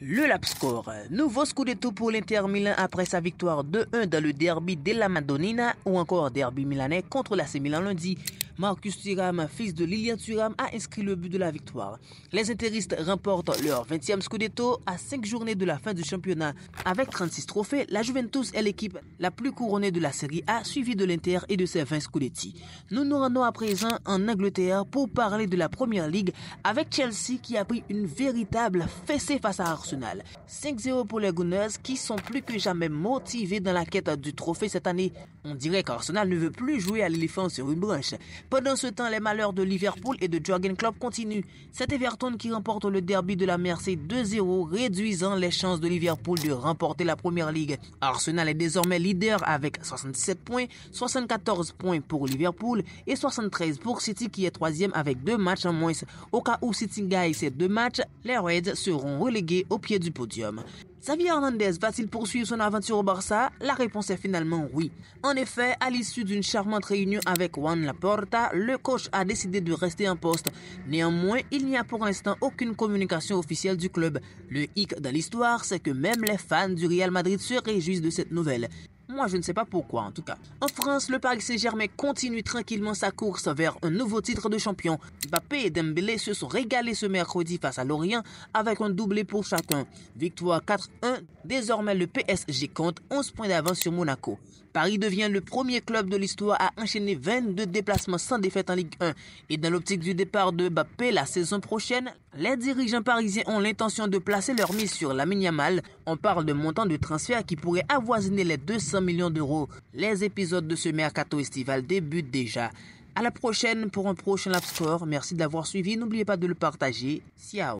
Le Lapscore, nouveau scudetto pour l'Inter Milan après sa victoire 2-1 dans le derby della Madonnina ou encore derby milanais contre l'AC Milan lundi. Marcus Thuram, fils de Lilian Thuram, a inscrit le but de la victoire. Les interistes remportent leur 20e scudetto à 5 journées de la fin du championnat. Avec 36 trophées, la Juventus est l'équipe la plus couronnée de la Serie A, suivie de l'Inter et de ses 20 scudetti. Nous nous rendons à présent en Angleterre pour parler de la Première Ligue avec Chelsea qui a pris une véritable fessée face à Arsenal. 5-0 pour les Gunners qui sont plus que jamais motivés dans la quête du trophée cette année. On dirait qu'Arsenal ne veut plus jouer à l'éléphant sur une branche. Pendant ce temps, les malheurs de Liverpool et de Jürgen Klopp continuent. C'est Everton qui remporte le derby de la Mersey 2-0, réduisant les chances de Liverpool de remporter la Première Ligue. Arsenal est désormais leader avec 77 points, 74 points pour Liverpool et 73 pour City qui est troisième avec 2 matchs en moins. Au cas où City gagne ces 2 matchs, les Reds seront relégués au pied du podium. Xavi Hernandez va-t-il poursuivre son aventure au Barça? La réponse est finalement oui. En effet, à l'issue d'une charmante réunion avec Juan Laporta, le coach a décidé de rester en poste. Néanmoins, il n'y a pour l'instant aucune communication officielle du club. Le hic de l'histoire, c'est que même les fans du Real Madrid se réjouissent de cette nouvelle. Moi, je ne sais pas pourquoi, en tout cas. En France, le Paris Saint-Germain continue tranquillement sa course vers un nouveau titre de champion. Mbappé et Dembélé se sont régalés ce mercredi face à Lorient avec un doublé pour chacun. Victoire 4-1. Désormais, le PSG compte 11 points d'avance sur Monaco. Paris devient le premier club de l'histoire à enchaîner 22 déplacements sans défaite en Ligue 1. Et dans l'optique du départ de Mbappé la saison prochaine, les dirigeants parisiens ont l'intention de placer leur mise sur Lamine Yamal. On parle de montant de transfert qui pourrait avoisiner les 200 millions d'euros. Les épisodes de ce mercato estival débutent déjà. À la prochaine pour un prochain Lapscore. Merci de l'avoir suivi. N'oubliez pas de le partager. Ciao.